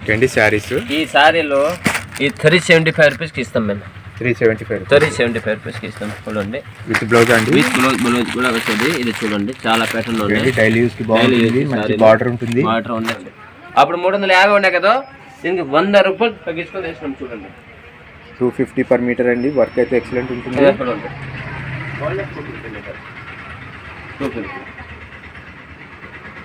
Okay saris ఈ శారీలో ఈ 375 రూపీస్కి ఇస్తాం మేము. 375 రూపీస్కి ఇస్తాం. చూడండి విత్ బ్లౌజ్ అండి. విత్ బ్లౌజ్ కూడా వస్తుంది. ఇది చూడండి చాలా ప్యాటర్న్ ఉంది. డైలీ యూస్ కి బాగుంటుంది. మంచి బార్డర్ ఉంటుంది. బార్డర్ ఉంది. అప్పుడు 350 ఉండే కదా, దీనికి 100 రూపాయలు తగ్గించుకొని వేసినాం. చూడండి 250 పర్ మీటర్ అండి. వర్క్ అయితే ఎక్సలెంట్ ఉంటుంది.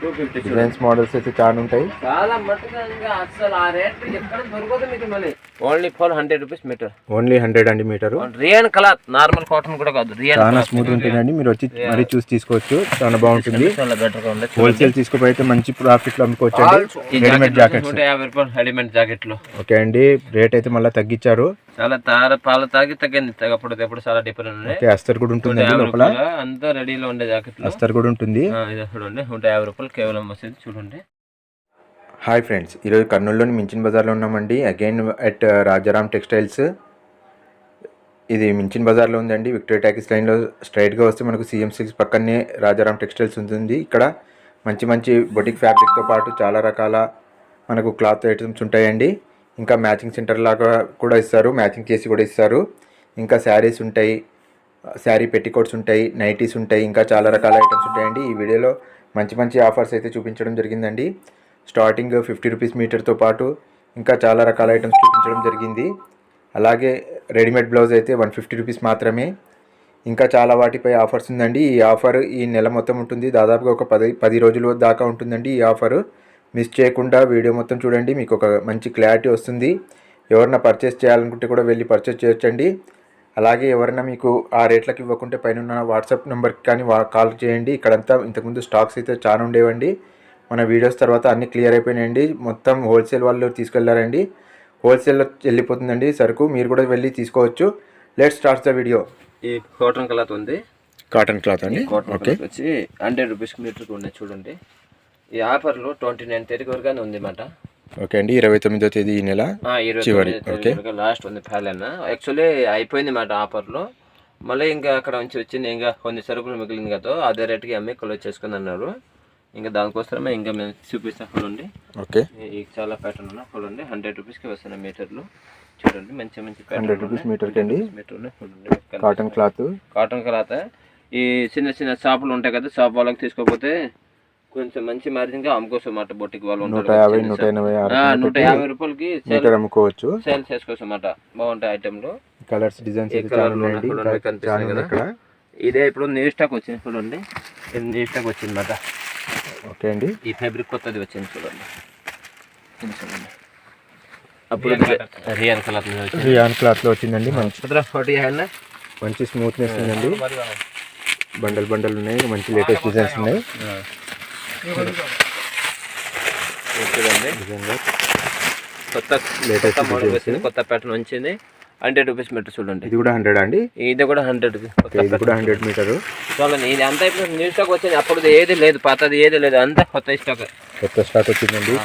250 డిజైన్స్ మోడల్స్ అయితే చాలా ఉంటాయి. చాలా మట్టుగా అసలు ఆ రేట్ ఎక్కడ దొరకదు మీకు. మళ్ళీ only for 100 rupees metre. Only 100 అండి metre. Rayon cloth, normal cotton కూడా కాదు. చాలా స్మూత్ ఉంటుందండి. మీరు వచ్చి మరీ చూసి తీసుకోవచ్చు. చాలా బాగుంటుంది. చాలా బెటర్ గా ఉంది. హోల్సేల్ తీసుకోపోతే మంచి ప్రాఫిట్ లో అమ్ముకోవచ్చు అండి. రెడీమేడ్ జాకెట్స్ 150 రూపాయలు రెడీమేడ్ జాకెట్లు. ఓకే అండి. రేట్ అయితే మళ్ళీ తగ్గించారు. చాలా పాలు తాగి తగ్గింది. అప్పుడు చాలా డిఫరెంట్ ఉంది. అస్తర్ కూడా ఉంటుంది లోపల. అంతా రెడీలో ఉండే జాకెట్లు. అస్తర్ కూడా ఉంటుంది. ఇది చూడండి 150 రూపాయలు కేవలం వస్తుంది. చూడండి. హాయ్ ఫ్రెండ్స్, ఈరోజు కర్నూలులోని మించిన్ బజార్లో ఉన్నామండి. Again at Rajaram textiles. ఇది మించిన్ బజార్లో ఉందండి. విక్టోరియా టాకీస్ లైన్లో స్ట్రైట్గా వస్తే మనకు CM6 పక్కనే రాజారాం టెక్స్టైల్స్ ఉంటుంది. ఇక్కడ మంచి మంచి బొటిక్ ఫ్యాబ్రిక్తో పాటు చాలా రకాల మనకు క్లాత్ ఐటమ్స్ ఉంటాయండి. ఇంకా మ్యాచింగ్ సెంటర్ లాగా కూడా ఇస్తారు. మ్యాచింగ్ చేసి కూడా ఇస్తారు. ఇంకా శారీస్ ఉంటాయి, శారీ పెట్టికోట్స్ ఉంటాయి, నైటీస్ ఉంటాయి, ఇంకా చాలా రకాల ఐటమ్స్ ఉంటాయండి. ఈ వీడియోలో మంచి మంచి ఆఫర్స్ అయితే చూపించడం జరిగిందండి. స్టార్టింగ్ 50 రూపీస్ మీటర్తో పాటు ఇంకా చాలా రకాల ఐటమ్స్ చూపించడం జరిగింది. అలాగే రెడీమేడ్ బ్లౌజ్ అయితే 150 రూపీస్ మాత్రమే. ఇంకా చాలా వాటిపై ఆఫర్స్ ఉందండి. ఈ ఆఫర్ ఈ నెల మొత్తం ఉంటుంది. దాదాపుగా ఒక 10 రోజుల దాకా ఉంటుందండి ఈ ఆఫరు. మిస్ చేయకుండా వీడియో మొత్తం చూడండి. మీకు ఒక మంచి క్లారిటీ వస్తుంది. ఎవరైనా పర్చేస్ చేయాలనుకుంటే కూడా వెళ్ళి పర్చేస్ చేయొచ్చండి. అలాగే ఎవరైనా మీకు ఆ రేట్లకు ఇవ్వకుంటే పైన వాట్సాప్ నెంబర్కి కానీ కాల్ చేయండి. ఇక్కడంతా ఇంతకుముందు స్టాక్స్ అయితే చాలా ఉండేవండి. మన వీడియోస్ తర్వాత అన్నీ క్లియర్ అయిపోయినాయండి. మొత్తం హోల్సేల్ వాళ్ళు తీసుకెళ్లారండి. హోల్సేల్లో వెళ్ళిపోతుందండి సరుకు. మీరు కూడా వెళ్ళి తీసుకోవచ్చు. Let's start the video. ఈ కాటన్ క్లాత్ ఉంది. కాటన్ క్లాత్ అండి. ఓకే, వచ్చి 100 రూపీస్ మీటర్కి ఉన్నాయి. చూడండి ఈ ఆఫర్లో 29 తేదీ వరకునే ఉంది అన్నమాట. ఓకే అండి. 29వ తేదీ ఈ నెల చివరి. ఓకే, లాస్ట్ ఉంది ప్యాలెన్. యాక్చువల్లీ అయిపోయింది అన్నమాట ఆఫర్లో. మళ్ళీ ఇంకా అక్కడ నుంచి వచ్చింది. ఇంకా కొన్ని సరుకులు మిగిలింది కదా, అదే రేట్కి అమ్మి క్లోజ్ చేసుకుని అన్నారు. ఇంకా దానికోసమే ఇంకా మేము చూపిస్తాం. చూడండి. ఓకే, చాలా ప్యాటర్న్ ఉన్నాయి. చూడండి 100 రూపీస్కి వస్తున్నాయి మీటర్లు. చూడండి మంచి మంచి 100 రూపీస్ మీటర్కి అండి. చూడండి కాటన్ క్లాత్. ఈ చిన్న చిన్న షాపులు ఉంటాయి కదా, షాప్ వాళ్ళకి తీసుకోకపోతే కొంచెం మంచి మార్జిన్గా అమ్ముకోవచ్చు అన్నమాట. బొట్టికి వాళ్ళు 150 రూపాయలకి అమ్ముకోవచ్చు, సేల్ చేసుకోవచ్చు అన్నమాట. బాగుంటాయి ఐటెంలు. కలర్స్ డిజైన్స్ కనిపిస్తాయి కదా. ఇదే ఇప్పుడు న్యూ స్టాక్ వచ్చింది. చూడండి ఇది న్యూ స్టాక్ వచ్చింది అన్నమాట. ఓకే అండి. ఈ ఫ్యాబ్రిక్ కొత్తది వచ్చింది. చూడండి అప్పుడు రియాన్ క్లాత్ లో వచ్చిందండి. మంచి స్మూత్నెస్ ఉందండి. బండల్ ఉన్నాయి. మంచి లేటెస్ట్ డిజైన్స్ ఉన్నాయి. కొత్త లేటెస్ట్ మోడల్ వచ్చింది. కొత్త ప్యాటర్న్ వచ్చింది. 100 రూపీస్ మీటర్. చూడండి ఇది కూడా 100 అండి. ఇది కూడా 100. ఇది కూడా 100 మీటర్. చూడండి ఇది అంతా ఇప్పుడు న్యూ స్టాక్ వచ్చింది. అప్పుడు ఏది లేదు, పాతది ఏది లేదు, అంతా కొత్త స్టాక్ వచ్చిందండి.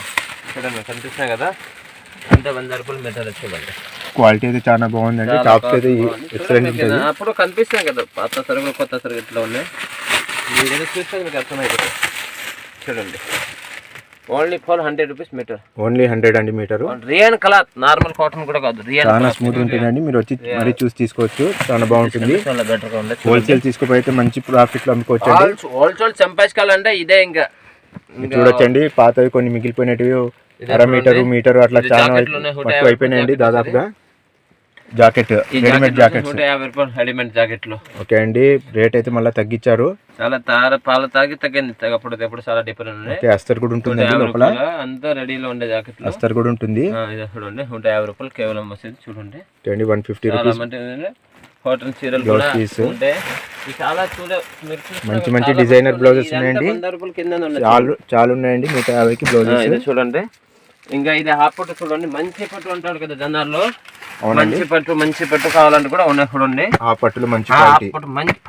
చూడండి కనిపిస్తున్నాయి కదా, అంతా 100 రూపాయలు మీటర్. చూడండి క్వాలిటీ అయితే చాలా బాగుందండి. టాప్స్ అయితే ఎక్సలెంట్ ఉంటుంది. అప్పుడు కనిపిస్తున్నాయి కదా పాత సరుకులు, కొత్త సరుకులు ఇట్లా ఉన్నాయి. మీరు ఏదో చూస్తే మీకు అర్థమైపోతుంది. చూడండి only for 100 rupees metre. Only 100 అండి metre. Rayon cloth, normal cotton కూడా కాదు. చాలా స్మూత్ ఉంటుందండి. మీరు వచ్చి మరీ చూసి తీసుకోవచ్చు. చాలా బాగుంటుంది. చాలా బెటర్ గా ఉంది. హోల్సేల్ తీసుకోపోతే మంచి ప్రాఫిట్ లో అమ్ముకోవచ్చు. హోల్సేల్ చంపేసుకోవాలంటే ఇదే. ఇంకా చూడొచ్చండి, పాతవి కొన్ని మిగిలిపోయినవి 1/2 మీటర్ అట్లా చాలా అయిపోయినాయండి. దాదాపుగా జాకెట్, రెడీమేడ్ జాకెట్స్ 150 రూపాయలు రెడీమేడ్ జాకెట్లు. ఓకే అండి. రేట్ అయితే మళ్ళీ తగ్గించారు. చాలా పాలు తాగి తగ్గింది. అప్పుడు చాలా డిఫరెంట్ ఉంది. అస్తర్ కూడా ఉంటుంది లోపల. అంతా రెడీలో ఉండే జాకెట్లు. అస్తర్ కూడా ఉంటుంది. చూడండి 150 రూపాయలు కేవలం వస్తుంది. చూడండి 150 రూపీస్. కాటన్ చీరలు కూడా ఉంటాయి. చాలా మంచి మంచి డిజైనర్ బ్లౌజెస్ ఉన్నాయండి. చాలా ఉన్నాయండి. 150కి బ్లౌజెస్. చూడండి ఇంకా ఇది హాఫ్ పట్టు. చూడండి మంచి పట్టు అంటాడు కదా జనాల్లో. మంచి పట్టు కావాలంటే కూడా ఉన్నాయి. చూడండి ఆ పట్టులు మంచి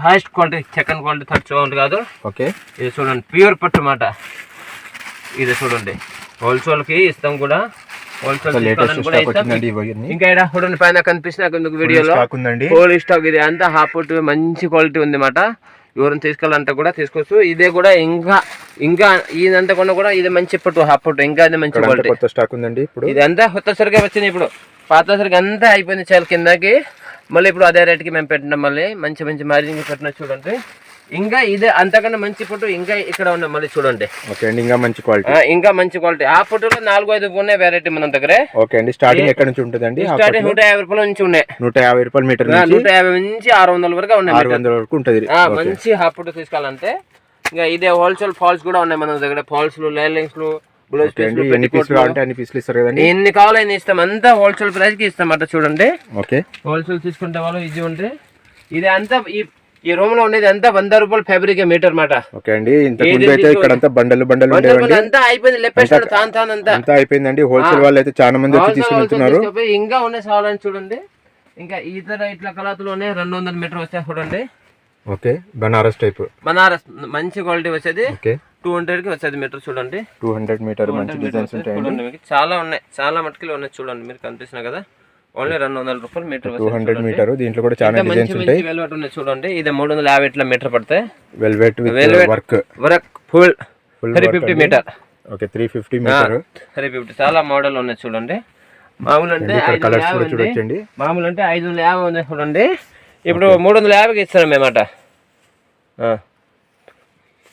fast quality, second quality, third quality కాదు. ఓకే, ఇది చూడండి ప్యూర్ పట్టు మాట. ఇది చూడండి హోల్సేల్ కి ఇస్తాం కూడా. ఇంకా ఇక్కడ చూడండి పైన కనిపిస్తున్న వీడియోలో హోల్ స్టాక్. ఇది అంతా హాఫ్ పట్టు మంచి క్వాలిటీ ఉంది మాట. ఎవరైనా తీసుకెళ్ళాలంటే కూడా తీసుకోవచ్చు. ఇదే కూడా ఇంకా ఇంకా ఇదంతా కూడా ఇది మంచి పట్టు హాఫ్ పట్టు, ఇంకా అది మంచి క్వాలిటీ. కొత్త స్టాక్ ఉందండి ఇప్పుడు. ఇదంతా కొత్త సరిగా వచ్చింది, ఇప్పుడు పాత సరిగా అంతా అయిపోయింది చాలా కిందకి. మళ్ళీ ఇప్పుడు అదే రేట్కి మేము పెట్టినాం, మళ్ళీ మంచి మంచి మార్జిన్ పెట్టినా చూడండి. ఇంకా ఇదే అంతకన్నా మంచి పట్టు ఇంకా ఇక్కడ ఉన్నాయి మళ్ళీ చూడండి. ఓకే అండి, ఇంకా మంచి క్వాలిటీ, ఇంకా మంచి క్వాలిటీ. ఆ పట్టులో 4-5 ఉన్నాయి వెరైటీ మన దగ్గర. ఓకే అండి, స్టార్టింగ్ ఎక్కడ నుంచి ఉంటుందండి? స్టార్టింగ్ 150 రూపాయల నుంచి ఉన్నాయి. 150 రూపాయలు మీటర్, 150 నుంచి 600 వరకు ఉన్నాయి. 600 వరకు ఉంటుంది. మంచి హాఫ్ పట్టు తీసుకోవాలంటే ఇంకా ఇదే హోల్సేల్ ఫాల్స్ కూడా ఉన్నాయి మన దగ్గర. ఫాల్స్ లైలింగ్స్ బ్లౌజ్ పీస్ ఎన్ని పీసులు కావాలంటే అన్ని పీసులు ఇస్తారు కదండి. ఎన్ని కావాలో అన్ని ఇస్తాం, అంతా హోల్సేల్ ప్రైస్ కి ఇస్తాం అట్లా చూడండి. ఓకే, హోల్సేల్ తీసుకుంటే వాళ్ళు ఇది ఉంటే ఇది అంతా ఈ రూమ్ లో ఉండేది అంతా 100 రూపాయలు ఫ్యాబ్రిక్ మీటర్ మాట. ఓకే అండి, ఇంతకు ముందు అయితే ఇక్కడ అంతా బండలు ఉండేవండి, అంతా అయిపోయింది, లెప్పేస్తాడు అంతా అయిపోయిందండి. హోల్సేల్ వాళ్ళు అయితే చాలా మంది వచ్చి తీసుకుంటున్నారు. ఇంకా ఉన్నాయి సాలని చూడండి. ఇంకా ఇతర ఇట్లా కలాతులోనే 200 మీటర్ వస్తాయి చూడండి. ఓకే, బనారస్ టైప్, బనారస్ మంచి క్వాలిటీ వచ్చేది. ఓకే, 200 కి వచ్చేది మీటర్ చూడండి. 200 మీటర్ మంచి డిజైన్స్ ఉంటాయండి. మీకు చాలా ఉన్నాయి, చాలా మటుకులు ఉన్నాయి చూడండి. మీరు కనిపిస్తున్నా కదా, ఓన్లీ 200 రూపాయలు మీటర్. 200 మీటర్, దీంట్లో కూడా చాలా డిజైన్స్ ఉంటాయి. వెల్వెట్ ఉన్నాయి చూడండి, ఇది 350 ఇట్లా మీటర్ పడతాయి. Velvet work full 350 metre. Okay, 350 metre, 350. చాలా మోడల్ ఉన్నాయి చూడండి. మామూలు అంటే కలర్స్ కూడా చూడొచ్చండి. మామూలు అంటే 550 ఉంది చూడండి. ఇప్పుడు 350కి ఇస్తాను మేమాట.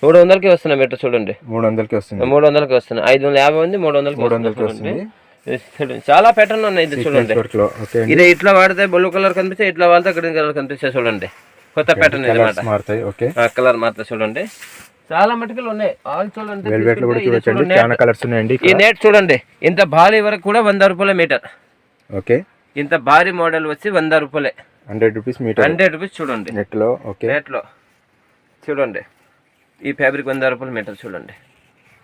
300కి వస్తున్నాయి మీటర్ చూడండి. 300కి వస్తుంది. 300కి వస్తున్నాయి. 550 ఉంది, 300కి వస్తుంది. చాలా ప్యాటర్న్ ఉన్నాయి ఇది చూడండి. ఇది ఇట్లా వాడితే బ్లూ కలర్ కనిపిస్తే, ఇట్లా వాడితే గ్రీన్ కలర్ కనిపిస్తే చూడండి. కొత్త ప్యాటర్న్ అనమాట, కలర్ మారుతాయి చూడండి. చాలా మటుకులు ఉన్నాయి. ఆల్ చూడండి, చాలా కలర్స్ ఉన్నాయండి. ఈ నెట్ చూడంండి, ఇంత భారీ వరకు కూడా 100 రూపాయల మీటర్. ఓకే, ఇంత భారీ మోడల్ వచ్చి 100 రూపాయలే. 100 రూపీస్ మీటర్, 100 రూపీస్ చూడండి నెట్ లో. ఓకే, నెట్ లో చూడండి. ఈ ఫ్యాబ్రిక్ 100 రూపాయల మీటర్ చూడండి.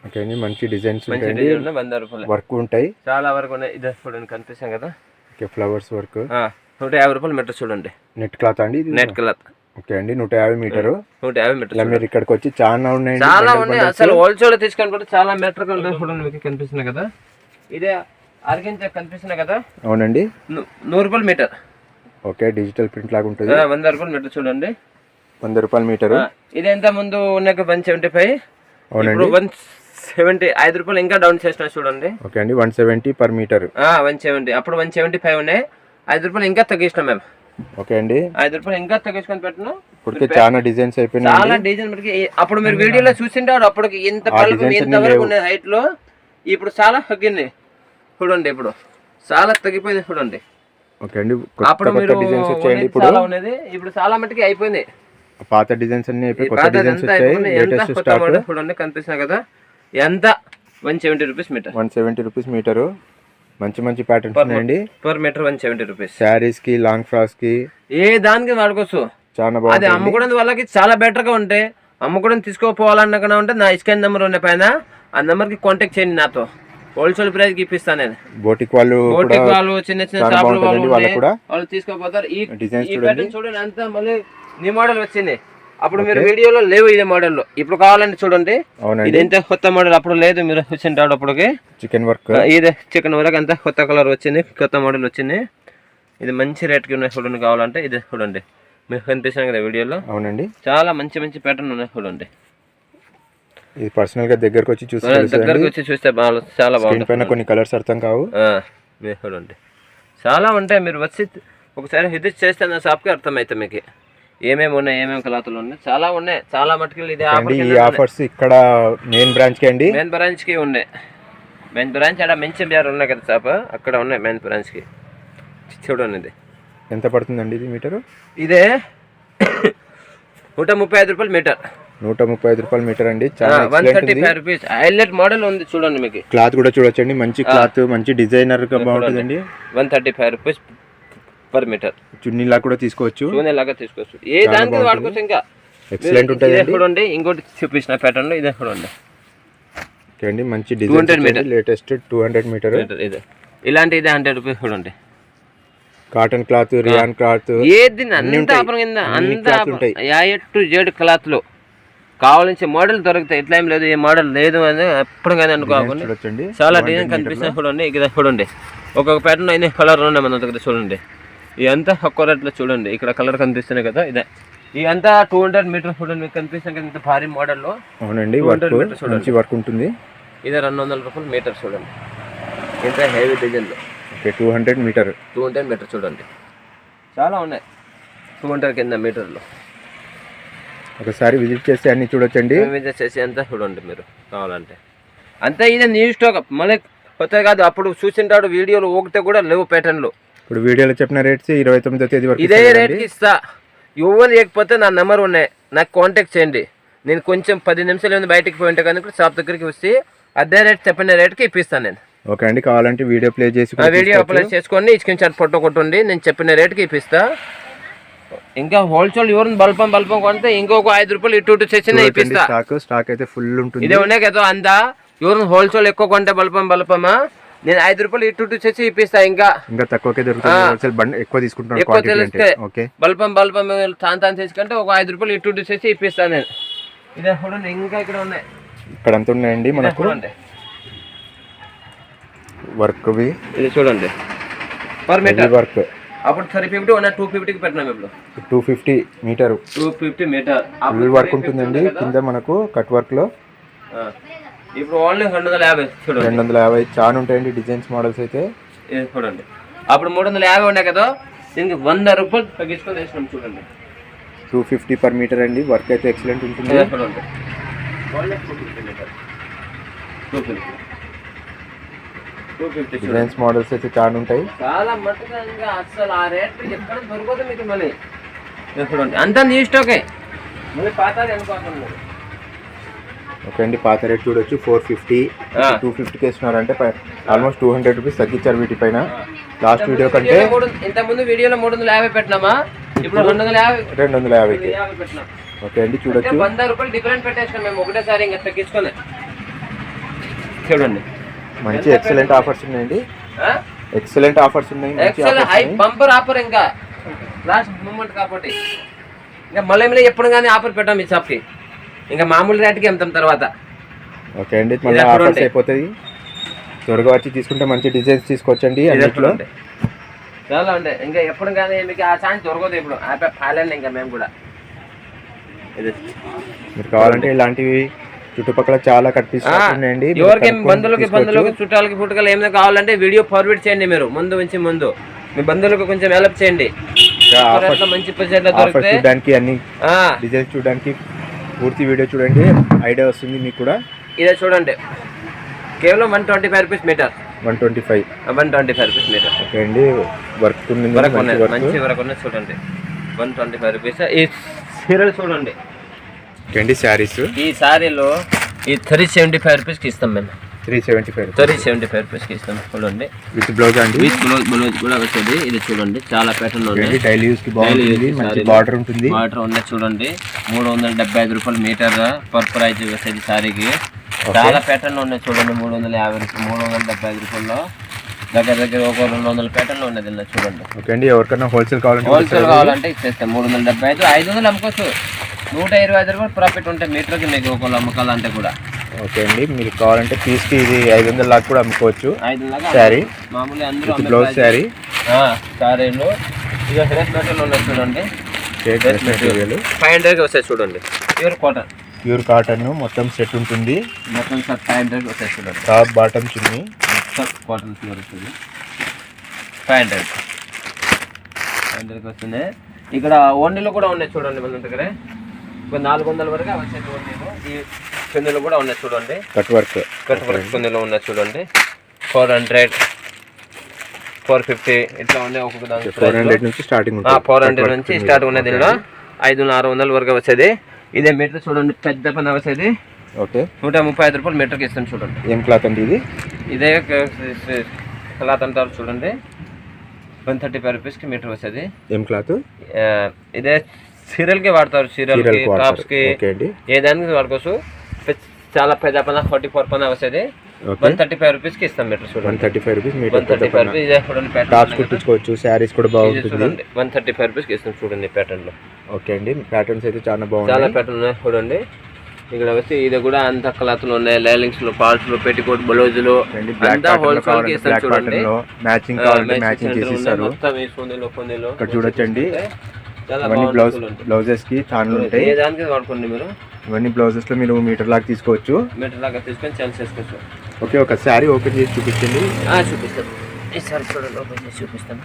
ఓకే అండి, మంచి డిజైన్స్ మంచి డిజైన్ 100 రూపాయలు వర్క్ ఉంటాయి, చాలా వరకు ఉన్నాయి. ఇది చూడండి కనిపిస్తాం కదా. Okay, flowers work. 150 రూపాయలు మీటర్ చూడండి. నెట్ క్లాత్ అండి, నెట్ క్లాత్. ఓకే అండి, 150 మీటర్. 150 మీటర్. మీరు ఇక్కడికి వచ్చి చాలా ఉన్నాయి, చాలా ఉన్నాయి. అసలు హోల్సేల్ తీసుకొని చాలా మీటర్ చూడండి. మీకు కనిపిస్తున్నాయి కదా, ఇదే అరగించ కనిపిస్తున్నాయి కదా. అవునండి, 100 రూపాయలు మీటర్. ఓకే, డిజిటల్ ప్రింట్ లాగా ఉంటుంది. 100 రూపాయలు మీటర్ చూడండి. 100 రూపాయల మీటర్. ఇది ఎంత ముందు ఉన్నాయి 175. అవునండి, 175 రూపాయలు ఇంకా డౌన్ చేసిన చూడండి. ఓకే అండి, 170 పర్ మీటర్. 170. అప్పుడు 175 ఉన్నాయి, 5 రూపాయలు ఇంకా తగ్గించినాం మేము. ఓకే అండి, 5 రూపాయలు ఇంకా తగ్గించుకొని పెట్టినా. ఇప్పటికే చాలా డిజైన్స్ అయిపోయినాయి, చాలా డిజైన్. అప్పుడు మీరు వీడియోలో చూసింటారు, అప్పటికి ఇంత పలుకు ఇంతవరకు ఉన్నాయి హైట్ లో. ఇప్పుడు చాలా తగ్గింది చూడండి, ఇప్పుడు చాలా తగ్గిపోయింది చూడండి. ఓకే అండి, అప్పుడు మీరు డిజైన్స్ వచ్చాయండి. ఇప్పుడు చాలా ఉన్నది, ఇప్పుడు చాలా మటుకి అయిపోయింది. పాత డిజైన్స్ అన్ని అయిపోయి కొత్త డిజైన్స్ వచ్చాయి. లేటెస్ట్ స్టాక్ చూడండి కనిపిస్తున్నాయి కదా. ఎంత 170 రూపీస్ మీటర్. 170 rupees metre. మంచి మంచి ప్యాటర్న్స్ ఉన్నాయండి. Per metre 170 rupees. శారీస్ కి, లాంగ్ ఫ్రాక్స్ కి, ఏ దానికి వాడుకోవచ్చు. చాలా బాగుంది. అది అమ్ముకోవడం వాళ్ళకి చాలా బెటర్ గా ఉంటాయి. అమ్ముకోవడం తీసుకోపోవాలన్నా ఉంటే నా స్కాన్ నెంబర్ ఉన్న పైన ఆ నెంబర్ కి కాంటాక్ట్ చేయండి, నాతో హోల్సేల్ ప్రైస్ కి ఇప్పిస్తాను నేను. బోటిక్ వాళ్ళు చిన్న చిన్న షాపులు వాళ్ళు తీసుకోపోతారు. ఈ ప్యాటర్న్ చూడండి, అంతా మళ్ళీ న్యూ మోడల్ వచ్చింది. అప్పుడు మీరు వీడియోలో లేవు ఇదే మోడల్ లో, ఇప్పుడు కావాలంటే చూడండి. ఇది ఎంత కొత్త మోడల్, అప్పుడు లేదు, మీరు వచ్చింటాడు అప్పటికి. చికెన్ వర్క్, ఇదే చికెన్ వర్క్ అంతా కొత్త కలర్ వచ్చింది, కొత్త మోడల్ వచ్చింది. ఇది మంచి రేట్ కి ఉన్నాయి చూడండి. కావాలంటే ఇది చూడండి, మీకు కనిపిస్తాను కదా వీడియోలో. అవునండి, చాలా మంచి మంచి ప్యాటర్న్ ఉన్నాయి చూడండి. ఇది పర్సనల్ గా దగ్గరకు వచ్చి చూస్తే చాలా బాగుంది. కొన్ని కలర్స్ అర్థం కావు, మీరు చూడండి. చాలా ఉంటాయి, మీరు వచ్చి ఒకసారి విజిట్ చేస్తే నా షాప్ కి అర్థమైతే మీకు ఏమేమి ఉన్నాయి, ఏమేమి కలాతులు ఉన్నాయి. చాలా ఉన్నాయి, చాలా మటుకు. ఇది ఆఫర్స్ ఇక్కడ మెయిన్ బ్రాంచ్ కి అండి, మెయిన్ బ్రాంచ్ కి ఉన్నాయి. మెయిన్ బ్రాంచ్ అక్కడ మంచి బ్యార్ ఉన్నాయి కదా షాప్, అక్కడ ఉన్నాయి మెయిన్ బ్రాంచ్ కి. చూడండి, ఇది ఎంత పడుతుందండి ఇది మీటర్? ఇదే 135 రూపాయలు మీటర్. 135 రూపాయలు మీటర్ అండి. 135 రూపీస్. హైలైట్ మోడల్ ఉంది చూడండి. మీకు క్లాత్ కూడా చూడొచ్చండి, మంచి క్లాత్, మంచి డిజైనర్ గా బాగుంటుందండి. 135 రూపీస్ పర్ మీటర్. చున్నీలా కూడా తీసుకోవచ్చు, చున్నీలాగా తీసుకోవచ్చు, ఏ దానికి వాడుకోవచ్చు. ఇంకా ఎక్సలెంట్ ఉంటుంది. చూడండి, ఇంకోటి చూపించిన ప్యాటర్న్ ఇదే చూడండి. ఓకే అండి, మంచి డిజైన్, లేటెస్ట్ 200 మీటర్. ఇదే ఇలాంటి ఇదే 100 రూపీస్ చూడండి. కాటన్ క్లాత్, రియాన్ క్లాత్, ఏది అంతా కింద అంతా A to Z క్లాత్ లో కావాల్సిన మోడల్ దొరుకుతాయి. ఇట్లా ఏం లేదు, ఏ మోడల్ లేదు అని ఎప్పుడు కానీ అనుకోకుండా చాలా డిజైన్ కనిపిస్తాయి చూడండి. ఇక్కడ చూడండి, ఒక్కొక్క ప్యాటర్న్ అయిన కలర్ ఉన్నాయి మన దగ్గర చూడండి. ఇదంతా ఒక్కో రేట్లో చూడండి. ఇక్కడ కలర్ కనిపిస్తున్నాయి కదా, ఇదే ఇదంతా 200 మీటర్ చూడండి, మీకు కనిపిస్తుంది కదా ఇంత భారీ మోడల్లో. అవునండి, 200 మీటర్ చూడండి, మంచి వర్క్ ఉంటుంది. ఇదే 200 రూపాయలు మీటర్ చూడండి, ఇంత హెవీ డిజైన్లో. ఓకే, 200 మీటర్ చూడండి, చాలా ఉన్నాయి 200 కింద మీటర్లో. ఒకసారి విజిట్ చేసి అన్ని చూడొచ్చండి. విజిట్ చేసి అంతా చూడండి మీరు కావాలంటే. అంతా ఇదే న్యూ స్టాక్, మళ్ళీ కొత్త కాదు. అప్పుడు చూసింటాడు వీడియోలు ఒకటే కూడా లేవు ప్యాటర్న్లు. ఇప్పుడు వీడియోలో చెప్పిన రేట్స్ 29వ తేదీ వరకు ఇదే రేట్కి ఇస్తా. ఎవరు లేకపోతే నా నెంబర్ ఉన్నాయి, నాకు కాంటాక్ట్ చేయండి. నేను కొంచెం 10 నిమిషాలు బయటికి పోయింటే కనుక షాప్ దగ్గరికి వస్తే అదే రేట్ చెప్పిన రేట్కి ఇప్పిస్తాను నేను. ఓకే అండి, కావాలంటే వీడియో ప్లే చేసి వీడియో అప్లై చేసుకోండి, స్క్రీన్ షాట్ ఫోటో కొట్టండి, నేను చెప్పిన రేట్కి ఇప్పిస్తా. ఇంకా హోల్సేల్ ఎవరిని బల్పం కొంటే ఇంకొక 5 రూపాయలు ఇటు చేసి ఇప్పిస్తా. స్టాక్ అయితే ఫుల్ ఉంటుంది. ఇదే ఉన్నాయి కదా అంతా. ఎవరిని హోల్సేల్ ఎక్కువ కొంటే బల్పమా నేను 5 రూపాయలు ఇటు చేసి ఇప్పిస్తా. ఇంకా తక్కువకే దొరుకుతుంది, ఎక్కువ తీసుకుంటాను. బల్పం తాను తీసుకుంటే ఒక 5 రూపాయలు ఇటు చేసి ఇప్పిస్తాను నేను. ఇదే చూడండి, ఇంకా ఇక్కడ ఉన్నాయి, ఇక్కడ అంత ఉన్నాయండి మనకు వర్క్. ఇది చూడండి పర్ మీటర్ వర్క్. అప్పుడు 350 ఉన్న 250కి పెట్టినాం. ఇప్పుడు 250 మీటర్ 250 మీటర్ ఫుల్ వర్క్ ఉంటుందండి. కింద మనకు కట్ వర్క్ లో ఇప్పుడు ఓన్లీ 250 చూడండి. 250 చాలా ఉంటాయండి డిజైన్స్, మోడల్స్ అయితే. ఇది చూడండి, అప్పుడు 350 ఉన్నాయి కదా, దీనికి 100 రూపాయలు తగ్గించుకొని వేసినాం చూడండి. 250 పర్ మీటర్ అండి. వర్క్ అయితే ఎక్సలెంట్ ఉంటుంది. చూడండి ఓన్లీ 250 మీటర్, 250 డిజైన్స్, మోడల్స్ అయితే చాలా ఉంటాయి. చాలా మట్టుగా ఇంకా అసలు ఆ రేట్ ఎక్కడ దొరకదు మీకు మళ్ళీ. చూడండి అంతా న్యూ స్టాకే, మళ్ళీ పాతది అనుకోకుండా. ఓకే అండి, పాత రేట్ చూడొచ్చు. 450 250కి వేస్తున్నారంటే ఆల్మోస్ట్ 200 రూపీస్ తగ్గించారు వీటిపైన. లాస్ట్ వీడియో కంటే ఇంతకుముందు వీడియోలో 350 పెట్టినామా, ఇప్పుడు 250 పెట్టినాం. ఓకే అండి, చూడొచ్చు. 100 రూపాయలు డిఫరెంట్ పెట్టేసినాం మేము ఒకటేసారి, ఇంకా తగ్గించుకొని. చూడండి మంచి ఎక్సలెంట్ ఆఫర్స్ ఉన్నాయండి. ఎక్సలెంట్ ఆఫర్స్ ఉన్నాయి, హై బంపర్ ఆఫర్. ఇంకా లాస్ట్ మూమెంట్ కాబట్టి ఇంకా మళ్ళీ ఎప్పుడు కానీ ఆఫర్ పెట్టాం ఈ షాప్కి. ఇంకా మామూలు రేట్కి అమ్ముతాం తర్వాత. ఓకే అండి, మళ్ళీ ఆఫర్స్ అయిపోతుంది. త్వరగా వచ్చి తీసుకుంటే మంచి డిజైన్స్ తీసుకోవచ్చండి. అన్నిట్లో చాలా ఉంటాయి. ఇంకా ఎప్పుడు కానీ మీకు ఆ ఛాన్స్ దొరకదు. ఇప్పుడు పాలండి ఇంకా మేము కూడా. మీరు కావాలంటే ఇలాంటివి చుట్టుపక్కల చాలా కనిపిస్తున్నాయండి. ఎవరికి బంధువులకి చుట్టాలకి పుట్టుకలు ఏమైనా కావాలంటే వీడియో ఫార్వర్డ్ చేయండి మీరు. ముందు మీ బంధువులకు కొంచెం హెల్ప్ చేయండి. మంచి చూడడానికి అన్ని డిజైన్స్ చూడడానికి పూర్తి వీడియో చూడండి, ఐడియా వస్తుంది మీకు కూడా. ఇదే చూడండి, కేవలం 125 rupees metre. 125 rupees metre. Okay అండి, వర్క్ మంచి వర్క్ ఉన్నది చూడండి. 125 రూపీస్. ఈ చీరలు చూడండి అండి, శారీస్. ఈ శారీలో ఈ 375 రూపీస్కి ఇస్తాం మేము. 375 రూపీస్కి ఇస్తాం. చూడండి విత్ బ్లౌజ్ అండి. విత్ బ్లౌజ్ కూడా వచ్చేది. ఇది చూడండి, చాలా ప్యాటర్న్ ఉంది. డైలీ యూస్ కి బాగుంటుంది, మంచి బార్డర్ ఉంటుంది. బార్డర్ ఉంది చూడండి. 375 రూపాయలు మీటర్ పర్ ప్రైజ్ వచ్చేది శారీకి. చాలా ప్యాటర్న్లు ఉన్నాయి చూడండి. 375 రూపాయల్లో దగ్గర ఒక 200 ప్యాటర్న్లు ఉన్నది చూడండి. ఓకే అండి, ఎవరికైనా హోల్సేల్ కావాలంటే ఇచ్చేస్తాం. 375, 500 అమ్ముకోవచ్చు. 125 రూపాయలు ప్రాఫిట్ ఉంటాయి మీటర్కి మీకు ఒకళ్ళు అమ్మకాలంటే కూడా. ఓకే అండి, మీరు కావాలంటే పీస్కి ఇది 500 లాగా కూడా అమ్ముకోవచ్చు. 500 శారీ మామూలు అందరూ బ్లౌజ్ శారీ. శారీలు ఇక డ్రెస్ మెటీరియల్ ఉన్నాయి చూడండి. డ్రెస్ మెటీరియల్ 500కి వస్తాయి చూడండి. ప్యూర్ కాటన్ మొత్తం సెట్ ఉంటుంది. మొత్తం సెట్ 500కి వస్తాయి చూడండి. టాప్ బాటమ్ చున్నీ కాటన్ ప్యూర్ వస్తుంది. 500కి వస్తుంది. ఇక్కడ ఓన్లీలో కూడా ఉన్నాయి చూడండి మన దగ్గర. 400 వరకు వచ్చేది ఓన్లీలో. ఈ చున్నీలు కూడా ఉన్నాయి చూడండి. కట్ వర్క్ చున్నీలు ఉన్నాయి చూడండి. 400, 450 ఇట్లా ఉన్నాయి. ఒక్కొక్క దానికి 400 నుంచి స్టార్టింగ్. 400 నుంచి స్టార్ట్ ఉన్నది. దీనిలో 500-600 వరకు వచ్చేది. ఇదే మీటర్ చూడండి, పెద్ద పని వచ్చేది. ఓకే, 135 రూపాయలు మీటర్కి ఇస్తాం చూడండి. ఏం క్లాత్ అండి ఇది? ఇదే క్లాత్ అంటారు చూడండి. 135 రూపీస్కి మీటర్ వచ్చేది. ఏం క్లాత్? ఇదే సీరియల్కి వాడతారు. సీరియల్కి, టాప్స్కి, ఏ దానికి వాడుకోవచ్చు. చాలా పెద్ద పన 44 పన వచ్చేది. 135 రూపీస్కి ఇస్తాం మీటర్ చూడండి. 135 రూపీస్ మీటర్. 135 రూపీస్. ఇదే చూడండి ప్యాటర్న్. టాప్స్ కుట్టించుకోవచ్చు, శారీస్ కూడా బాగుంటుంది చూడండి. 135 రూపీస్కి ఇస్తాం చూడండి ప్యాటర్న్లో. ఓకే అండి, ప్యాటర్న్స్ అయితే చాలా బాగుంది. చాలా ప్యాటర్న్ ఉన్నాయి చూడండి. ఇక్కడ వచ్చి ఇది కూడా అంత క్లాత్లు ఉన్నాయి. లైలింగ్స్లు, పాల్స్లు, పెట్టికోట్, బ్లౌజులు అంతా హోల్సేల్కి ఇస్తాం చూడండి. మ్యాచింగ్ కావాలంటే మ్యాచింగ్ చేసి ఇస్తారు. మొత్తం ఈ పొందిలో ఇక్కడ చూడొచ్చండి. చాలా ఇవన్నీ బాగుంటుంది. బ్లౌజెస్కి ఛానల్ ఉంటాయి. ఏ దానికి వాడుకోండి మీరు. ఇవన్నీ బ్లౌజెస్లో మీరు మీటర్ లాగా తీసుకోవచ్చు. మీటర్ లాగా తీసుకొని ఛాన్స్ చేసుకోవచ్చు. ఓకే, ఒక శారీ ఓపెన్ చేసి చూపించండి. చూపిస్తాను. ఈ సారీ చూడండి, ఓపెన్ చేసి చూపిస్తాను.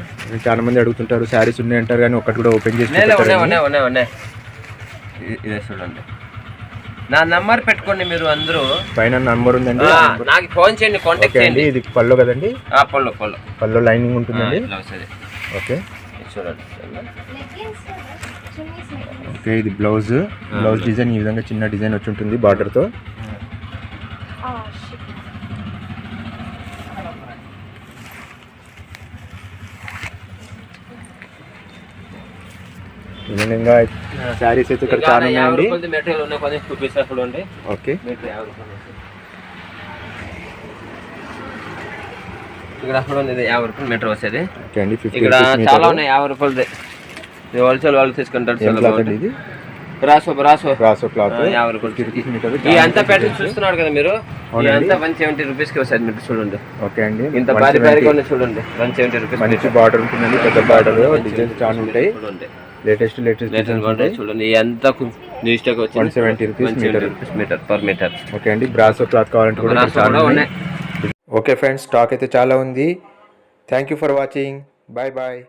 చాలా మంది అడుగుతుంటారు శారీస్ ఉన్నాయి అంటారు, కానీ ఒకటి కూడా ఓపెన్ చేసి ఉన్నాయి. ఇదే చూడండి. నా నంబర్ పెట్టుకోండి మీరు అందరూ. పైన నంబర్ ఉందండి, నాకు ఫోన్ చేయండి, కాంటాక్ట్ చేయండి. ఇది పళ్ళు కదండి? పళ్ళు లైనింగ్ ఉంటుందండి. ఓకే చూడండి. ఓకే, ఇది బ్లౌజ్ డిజైన్ ఈ విధంగా చిన్న డిజైన్ వచ్చి ఉంటుంది బార్డర్తో. ఈ విధంగా శారీస్ అయితే ఇక్కడ చాలా ఉన్నాయండి. ఓకే, ఇక్కడ 50 రూపాయలు మీటర్ వచ్చేది. ఓకే అండి. ఇక్కడ చాలా ఉన్నాయి 50 రూపాయలది. హోల్సేల్ వాళ్ళు తీసుకుంటారు. ఇది రాసో క్లాత్ 50 రూపాయలు. ఈ అంతా ప్యాటర్న్ చూస్తున్నారు కదా మీరు, ఈ అంతా 170 రూపీస్కి వస్తుంది మీరు చూడండి. ఓకే అండి, ఇంత భారీగా ఉంది చూడండి. 170 రూపీస్ మంచి బార్డర్ ఉంటుందండి, పెద్ద బార్డర్, డిజైన్స్ చాలా ఉంటాయి. లేటెస్ట్ చూడండి. ఎంత న్యూ స్టాక్ వచ్చి 170 rupees metre per metre. Okay అండి, బ్రాసో క్లాత్ కావాలంటే కూడా చాలా ఉన్నాయి. ఓకే ఫ్రెండ్స్, స్టాక్ అయితే చాలా ఉంది. Thank you for watching. Bye bye.